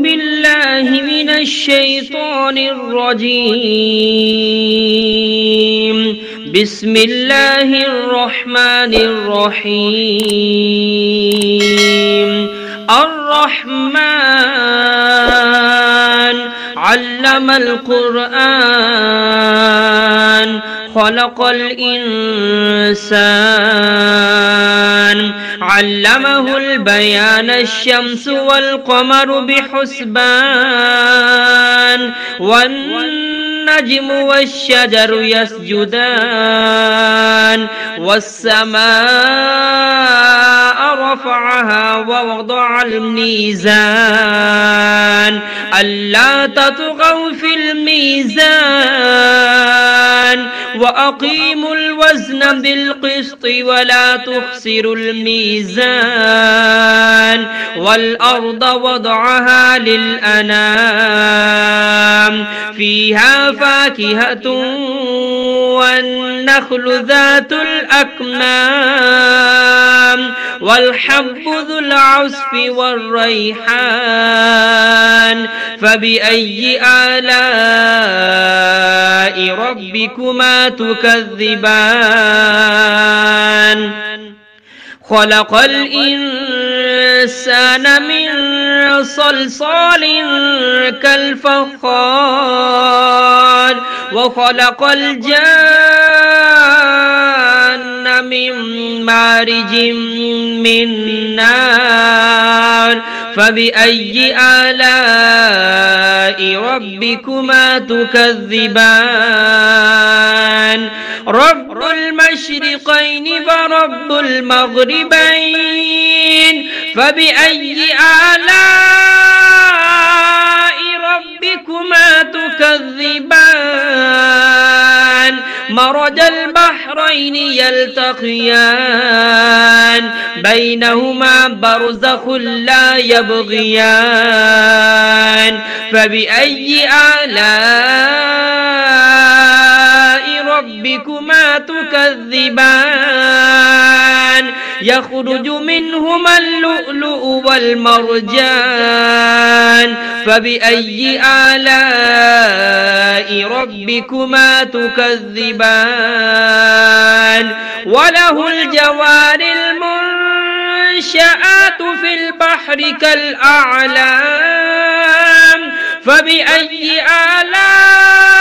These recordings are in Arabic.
بالله من الشيطان الرجيم. بسم الله الرحمن الرحيم. الرحمن علم القرآن خلق الإنسان علمه البيان الشمس والقمر بحسبان والنجم والشجر يسجدان والسماء رفعها ووضع الميزان ألا تطغوا في الميزان وأقيموا الوزن بالقسط ولا تخسروا الميزان والأرض وضعها للأنام فيها فاكهة والنخل ذات الأكمام والحب ذو العصف والريحان فبأي آلاء ربكما تكذبان خلق الإنسان من صلصال كالفخار وخلق الجان من مارج من نار فبأي آلاء ربكما تكذبان رب المشرقين ورب المغربين فبأي آلاء ربكما تكذبان مرج البحرين يلتقيان بينهما برزخ لا يبغيان فبأي آلاء ربكما تكذبان يخرج منهما اللؤلؤ والمرجان فبأي آلاء ربكما تكذبان وله الجوار المنشآت في البحر كالأعلام فبأي آلاء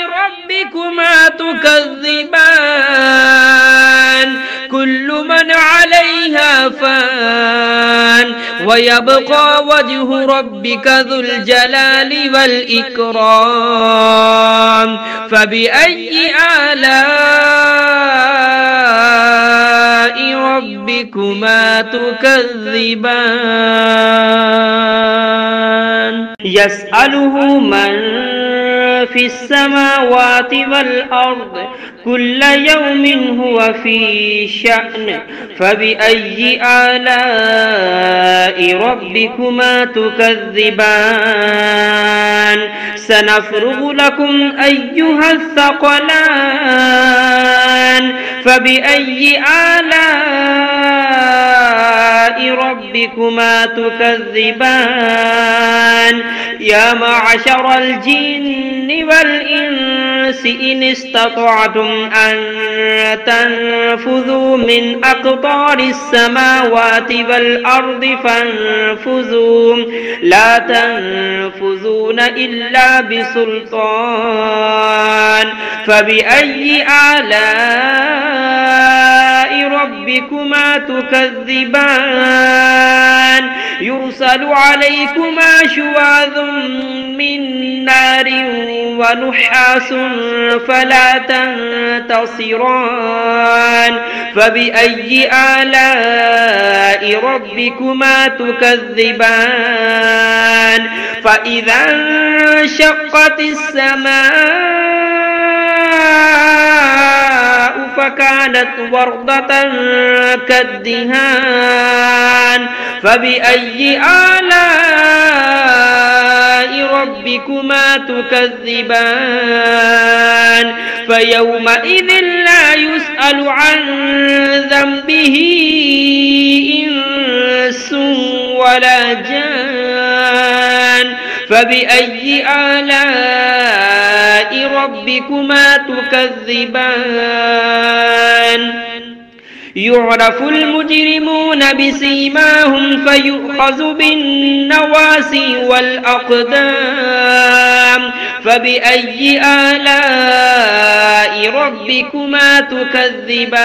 ربكما تكذبان كل من عليها فان ويبقى وجه ربك ذو الجلال والإكرام فبأي آلاء ربكما تكذبان يسأله من في السماوات والأرض كل يوم هو في شأن فبأي آلاء ربكما تكذبان سنفرغ لكم أيها الثقلان فبأي آلاء ربكما تكذبان يا معشر الجن والإنس إن استطعتم أن تنفذوا من أقطار السماوات والأرض فانفذوا لا تنفذون إلا بسلطان فبأي آلاء ربكما تكذبان يرسل عليكما شواظ من نار ونحاس فلا تنتصران فبأي آلاء ربكما تكذبان فإذا انشقت السماء فكانت وردة كالدهان فبأي آلاء ربكما تكذبان فيومئذ لا يسأل عن ذنبه إنس ولا جان فبأي آلاء ربكما تكذبان يعرف المجرمون بسيماهم فيؤخذ بالنواسي والأقدام فبأي آلاء ربكما تكذبان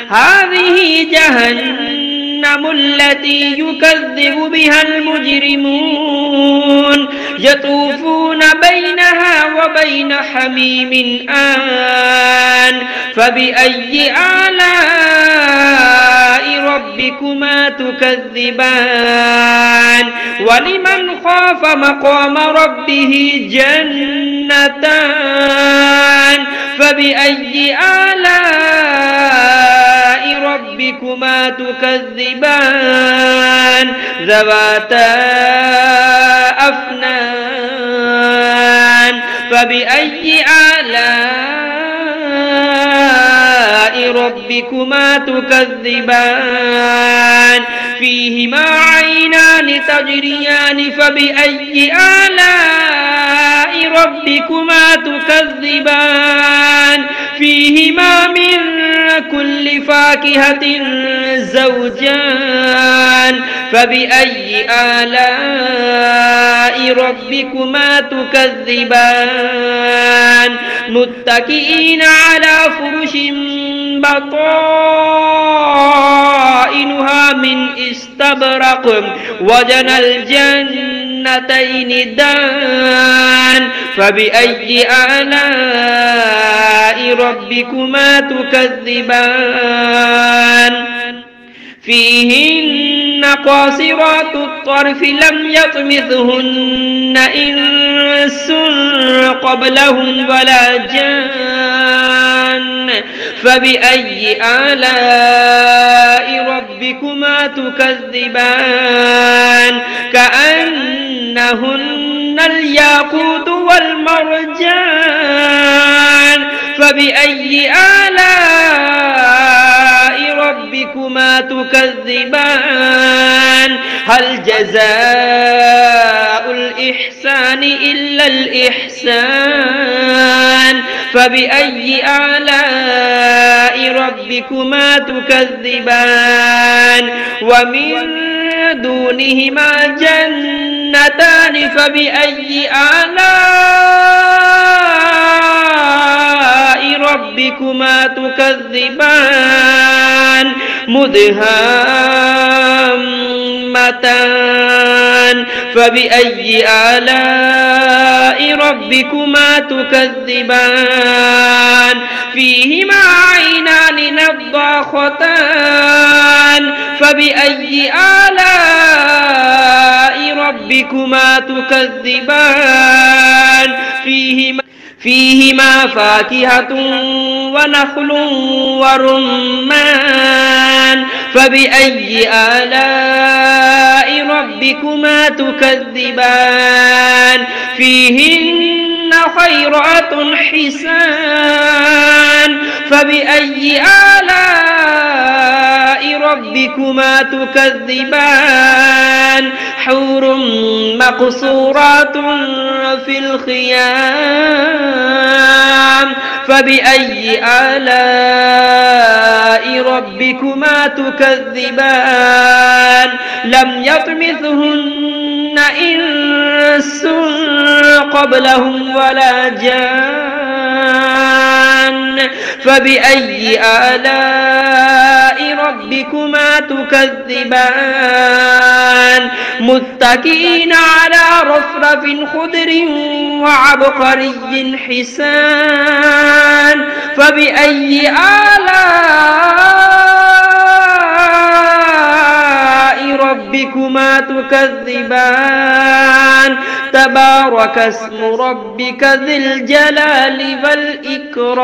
هذه جهنم التي يكذب بها المجرمون يطوفون بينها وبين حميم آن فبأي آلاء ربكما تكذبان ولمن خاف مقام ربه جنتان فبأي آلاء ربكما تكذبان ذواتا أفنان فبأي آلاء ربكما تكذبان فيهما عينان تجريان فبأي آلاء ربكما تكذبان فيهما من كل فاكهة زوجان فبأي آلاء ربكما تكذبان متكئين على فرش بطائنها من استبرق وجنى الجنتين دان فبأي آلاء ربكما تكذبان فيهن قاصرات الطرف لم يطمثهن إنس قبلهم ولا جان فبأي آلاء ربكما تكذبان كأنهن الياقوت والمرجان فبأي آلاء ربكما تكذبان هل جزاء الإحسان إلا الإحسان فبأي آلاء ربكما تكذبان ومن دونهما جنتان فبأي آلاء ربكما تكذبان مدهامتان فبأي آلاء ربكما تكذبان فيهما عينان نضاختان فبأي آلاء ربكما تكذبان فيهما فاكهة ونخل ورمان فبأي آلاء ربكما تكذبان فيهن خيرات حسان فبأي آلاء ربكما تكذبان حور مقصورات في الخيام فبأي آلاء ربكما تكذبان لم يطمثهن إنس قبلهم ولا جان فبأي آلاء ربكما تكذبان متكئين على رفرف خضر وعبقري حسان فبأي آلاء ربكما تكذبان تبارك اسم ربك ذي الجلال والإكرام.